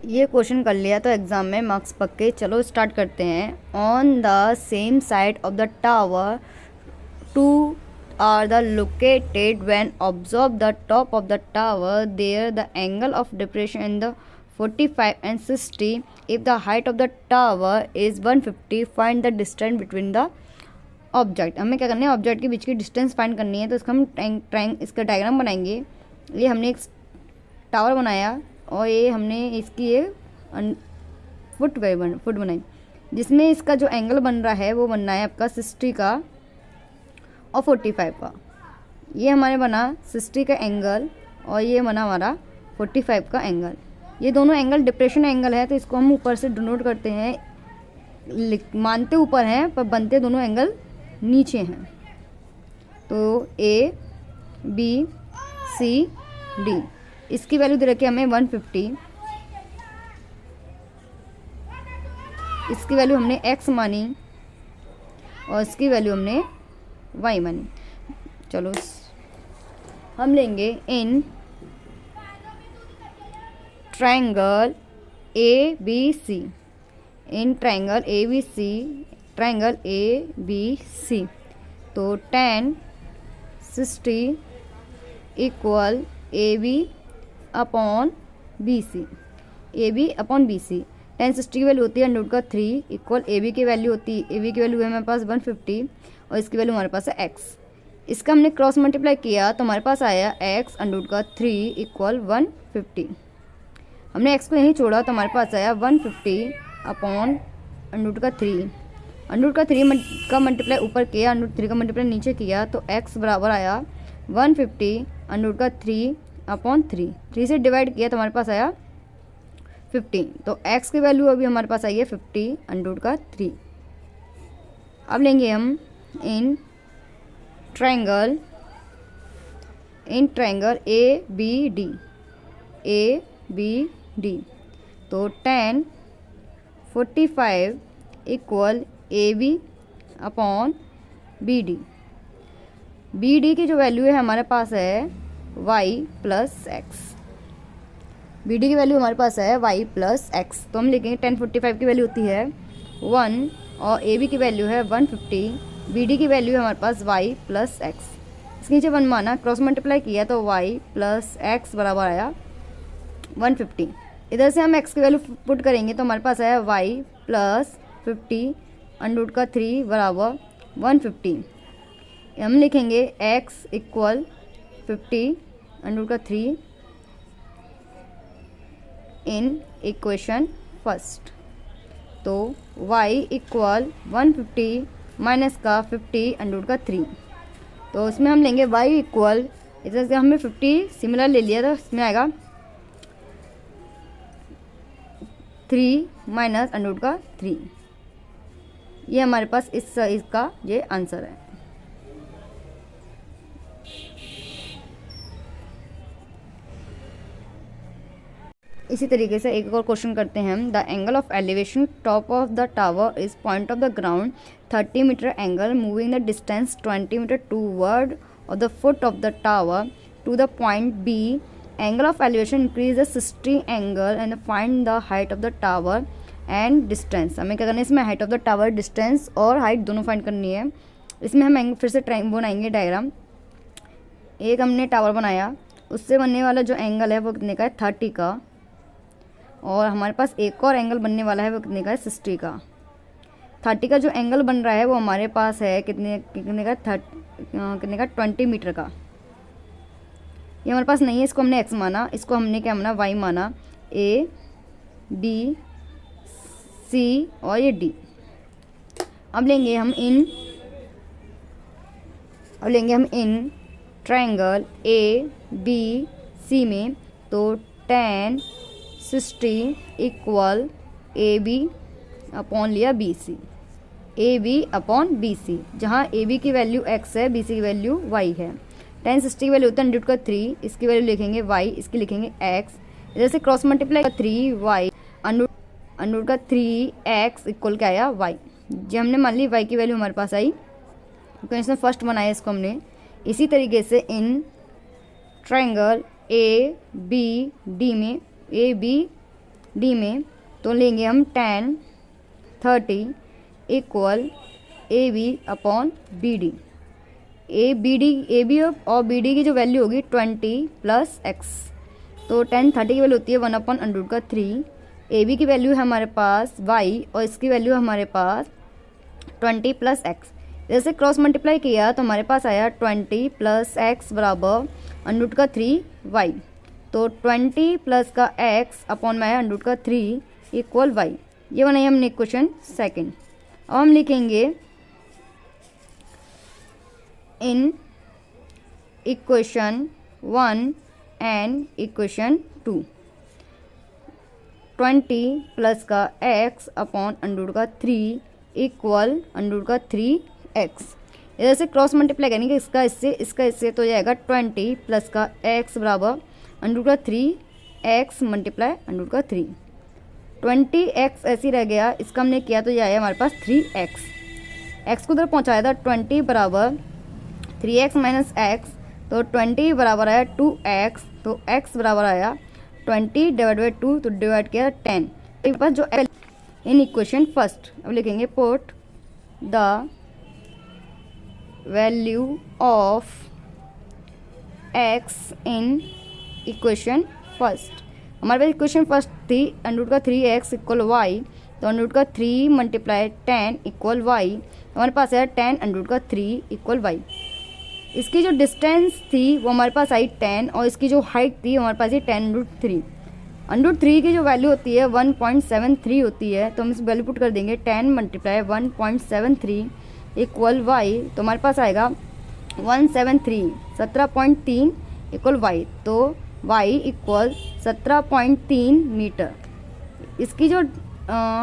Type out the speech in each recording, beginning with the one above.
ये क्वेश्चन कर लिया तो एग्ज़ाम में मार्क्स पक्के। चलो स्टार्ट करते हैं। On the same side of the tower two are the located when observe the top of the tower there the angle of depression in the 45 and 60 if the height of the tower is 150 find the distance between the object. हमें क्या करना है, object के बीच की distance find करनी है। तो इसका हम इसका डायग्राम बनाएंगे। ये हमने एक टावर बनाया और ये हमने इसकी ये फुट बनाई, जिसमें इसका जो एंगल बन रहा है वो बनना है आपका 60 का और 45 का। ये हमारे बना 60 का एंगल और ये बना हमारा 45 का एंगल। ये दोनों एंगल डिप्रेशन एंगल है, तो इसको हम ऊपर से डिनोट करते हैं। मानते ऊपर हैं पर बनते दोनों एंगल नीचे हैं। तो ए बी सी डी, इसकी वैल्यू दे रखी है हमें 150। इसकी वैल्यू हमने x मानी और इसकी वैल्यू हमने y मानी। चलो हम लेंगे in triangle A B C, in triangle A B C, triangle A B C. तो tan 60 equal A B upon B C, A B upon B C. tan 60 की वैल्यू होती है √3 इक्वल ए बी की value होती है, ए B की value है हमारे पास 150 और इसकी वैल्यू हमारे पास है x। इसका हमने क्रॉस मल्टीप्लाई किया तो हमारे पास आया x √3 इक्वल 150। हमने x को यहीं छोड़ा तो हमारे पास आया 150 अपॉन √3। √3 का मल्टीप्लाई ऊपर किया, √3 का मल्टीप्लाई नीचे किया, तो x बराबर आया 150 √3 अपॉन 3 से डिवाइड किया तो हमारे पास आया 50। तो x की वैल्यू अभी हमारे पास आई है 50 √3। अब लेंगे हम in triangle A B D. तो tan 45 equal A B upon B D की जो वैल्यू है हमारे पास है y plus x. B D की वैल्यू हमारे पास है y प्लस एक्स। तो हम लिखेंगे tan 45 की वैल्यू होती है 1 और ए बी की वैल्यू है 150। बी डी की वैल्यू है हमारे पास y प्लस एक्स। इसके नीचे 1 माना, क्रॉस मल्टीप्लाई किया तो y प्लस एक्स बराबर आया 150। इधर से हम x की वैल्यू पुट करेंगे तो हमारे पास आया y प्लस 50 √3 बराबर 150। हम लिखेंगे x equal 50 √3 in equation first. तो y इक्वल 150 माइनस का 50 √3। तो उसमें हम लेंगे y इक्वल, इधर से हमने 50 सिमिलर ले लिया तो इसमें आएगा 3 माइनस √3। ये हमारे पास इसका ये आंसर है। इसी तरीके से एक और क्वेश्चन करते हैं हम। The angle of elevation top of the tower is point of the ground 30 metre angle moving the distance 20 metre toward of the foot of the tower to the point B. Angle of elevation increase the 60 angle and find the height of the tower and distance. हमें क्या करना है, इसमें height of the tower, distance और height दोनों find करनी है। इसमें हम फिर से बनाएंगे डायग्राम। एक हमने टावर बनाया, उससे बनने वाला जो एंगल है वो कितने का है, 30 का। और हमारे पास एक और एंगल बनने वाला है वो कितने का है, 60 का। 30 का जो एंगल बन रहा है वो हमारे पास है कितने का 20 मीटर का। ये हमारे पास नहीं है, इसको हमने x माना, इसको हमने क्या माना, y माना। a b c और ये d। अब लेंगे हम इन ट्रायंगल ए बी सी में। तो tan 60 equal A B upon लिया B C, A B upon B C, जहाँ ए बी की वैल्यू x है, बी सी की वैल्यू y है। tan 60 की वैल्यू होता है √3, इसकी वैल्यू लिखेंगे y, इसकी लिखेंगे x। इधर से cross multiply 3y √3x equal क्या आया y। जो हमने मान ली y की वैल्यू हमारे पास आई, क्वेश्चन फर्स्ट बनाया इसको हमने। इसी तरीके से in triangle A B D में, ए बी डी में, तो लेंगे हम 10 30 equal A B upon B D. A B और बी डी की जो वैल्यू होगी 20 प्लस एक्स, तो 10 30 की वैल्यू होती है 1 अपॉन अंडर रूट का 3। ए बी की वैल्यू है हमारे पास वाई और इसकी वैल्यू है हमारे पास 20 प्लस एक्स। जैसे क्रॉस मल्टीप्लाई किया तो हमारे पास आया 20 प्लस एक्स बराबर अंडर रूट का 3 वाई। तो 20 प्लस का एक्स अपॉन में आया अंडर रूट का 3 इक्वल वाई। ये बनाई हमने इक्वेशन सेकंड। अब हम लिखेंगे in equation 1 and equation 2 20 plus का x अपॉन अंडर रूट का 3 इक्वल अंडर रूट का 3x। इधर से क्रॉस मल्टीप्लाई करेंगे इसका इससे तो जाएगा 20 प्लस का x बराबर अंडर रूट का 3x मल्टीप्लाई अंडर रूट का 3। 20x ऐसे ही रह गया, इसका हमने किया तो ये आया हमारे पास 3x। x को उधर पहुँचाया था 20 बराबर 3x माइनस एक्स, तो 20 बराबर आया 2x, तो x बराबर आया 20 डिवाइड बाई 2, तो डिवाइड किया 10। एक पास जो इन इक्वेशन फर्स्ट, अब लिखेंगे put the value of x in equation first. हमारे पास इक्वेशन फर्स्ट थी अंडर रूट का 3x इक्वल वाई, तो अंडर रूट का 3 मल्टीप्लाई 10 इक्वल वाई। हमारे पास आया 10 अंडर रूट का 3 इक्वल वाई। इसकी जो डिस्टेंस थी वो हमारे पास आई 10 और इसकी जो हाइट थी हमारे पास ये 10 अंडर रूट 3। अंडर रूट 3 की जो वैल्यू होती है 1.73 होती है, तो हम इस वैल्यू पुट कर देंगे 10 मल्टीप्लाई 1.73 इक्वल वाई। तो हमारे पास आएगा 173 17.3 इक्वल वाई, तो वाई इक्वल 17.3 मीटर। इसकी जो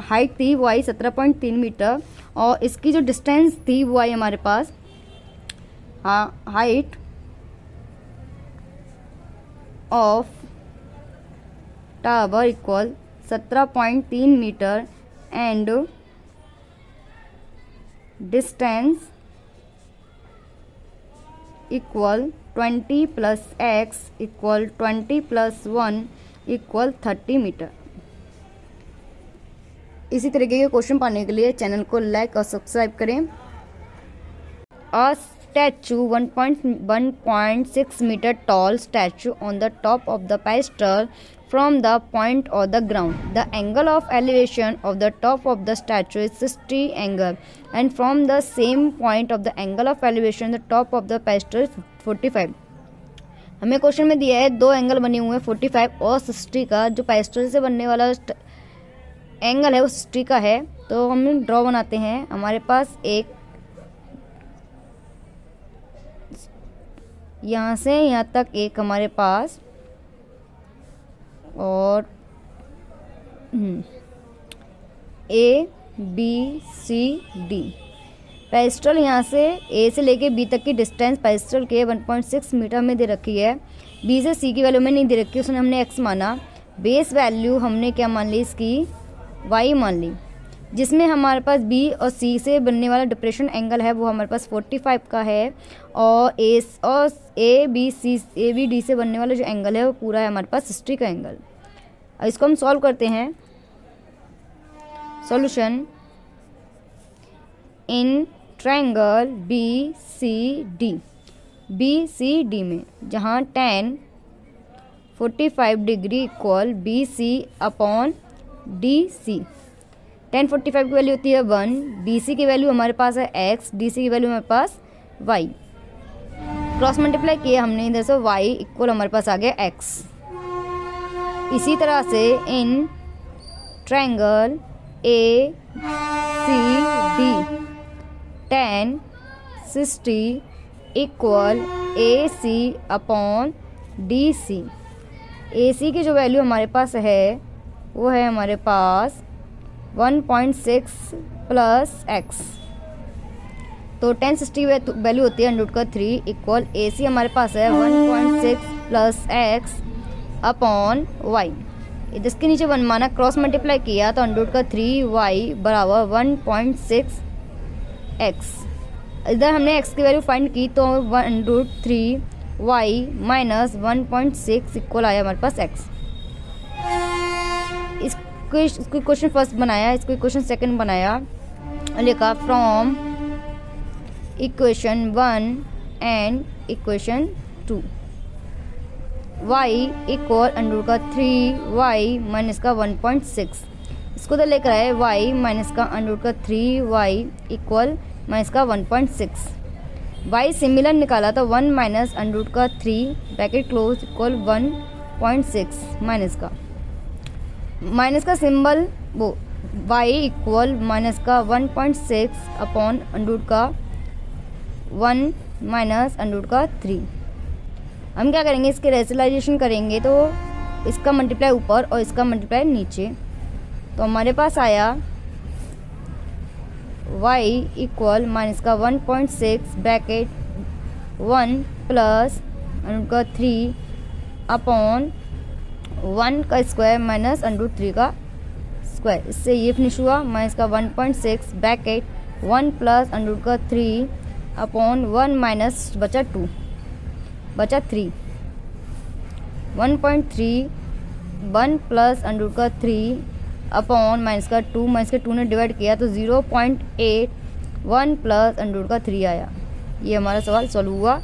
हाइट थी वो आई 17.3 मीटर और इसकी जो डिस्टेंस थी वो आई हमारे पास height of tower equal 17.3 meter and distance equal 20 plus x equal 20 plus 1 equal 30 meter. इसी तरीके के क्वेश्चन पाने के लिए चैनल को लाइक और सब्सक्राइब करें। A statue 1.6 meter tall statue on the top of the pedestal from the point of the ground. The angle of elevation of the top of the statue is 60 angle and from the same point of the angle of elevation the top of the pedestal is 45. हमें question में दिया है दो angle बने हुए हैं 45 और 60 का। जो पेस्टल से बनने वाला एंगल है वो 60 का है, तो हम ड्रॉ बनाते हैं। हमारे पास एक यहाँ से यहाँ तक एक हमारे पास और ए बी सी डी। पेस्टल यहाँ से ए से लेके बी तक की डिस्टेंस पेस्टल के 1.6 मीटर में दे रखी है। बी से सी की वैल्यू में नहीं दे रखी, उसने हमने एक्स माना। बेस वैल्यू हमने क्या मान ली, इसकी वाई मान ली, जिसमें हमारे पास बी और सी से बनने वाला डिप्रेशन एंगल है वो हमारे पास 45 का है और ए बी डी से बनने वाला जो एंगल है वो पूरा है हमारे पास 60 का एंगल। अब इसको हम सॉल्व करते हैं। Solution in triangle B C D में जहाँ tan 45 degree equal B C upon D C. tan 45 की वैल्यू होती है 1, बी सी की वैल्यू हमारे पास है x, डी सी की वैल्यू हमारे पास y। क्रॉस मल्टीप्लाई किया हमने इधर से y इक्वल हमारे पास आ गया x। इसी तरह से in triangle A C D tan 60 equal A C upon D C. A C की जो वैल्यू हमारे पास है वो है हमारे पास 1.6 प्लस एक्स, तो 1060 वैल्यू होती है अंडर रूट का 3 इक्वल ए सी हमारे पास है 1.6 प्लस एक्स अपॉन वाई। जिसके नीचे वन माना क्रॉस मल्टीप्लाई किया तो अंडर रूट का 3y बराबर 1.6 एक्स। इधर हमने x की वैल्यू फाइंड की तो 1√3y माइनस 1.6 इक्वल आया हमारे पास x। इसको क्वेश्चन फर्स्ट बनाया, इसको क्वेश्चन सेकंड बनाया, लिखा from equation 1 and equation 2 y equal under का 3y माइनस का 1.6। इसको तो लेकर आए y माइनस का अंडर का 3y इक्वल माइनस का 1.6। y सिमिलर निकाला तो 1 माइनस अंडर का 3 ब्रैकेट क्लोज इक्वल 1.6 माइनस का सिंबल वो y इक्वल माइनस का 1.6 अपॉन अंडर का 1 माइनस अंडर का 3। हम क्या करेंगे, इसके रेशनलाइजेशन करेंगे तो इसका मल्टीप्लाई ऊपर और इसका मल्टीप्लाई नीचे, तो हमारे पास आया y इक्वल माइनस का 1.6 ब्रैकेट 1 प्लस अंडर का 3 अपॉन 1 का स्क्वायर माइनस अंडर 3 का स्क्वायर। इससे ये फिनिश हुआ माइनस का 1.6 ब्रैकेट 1 प्लस अंडर का 3 अपॉन 1 माइनस बचा 2 बचा 3 1.3 1 प्लस अंडर का 3 अपॉन माइनस का 2 ने डिवाइड किया तो 0.8 1 प्लस अंडर का 3 आया। ये हमारा सवाल सॉल्व हुआ।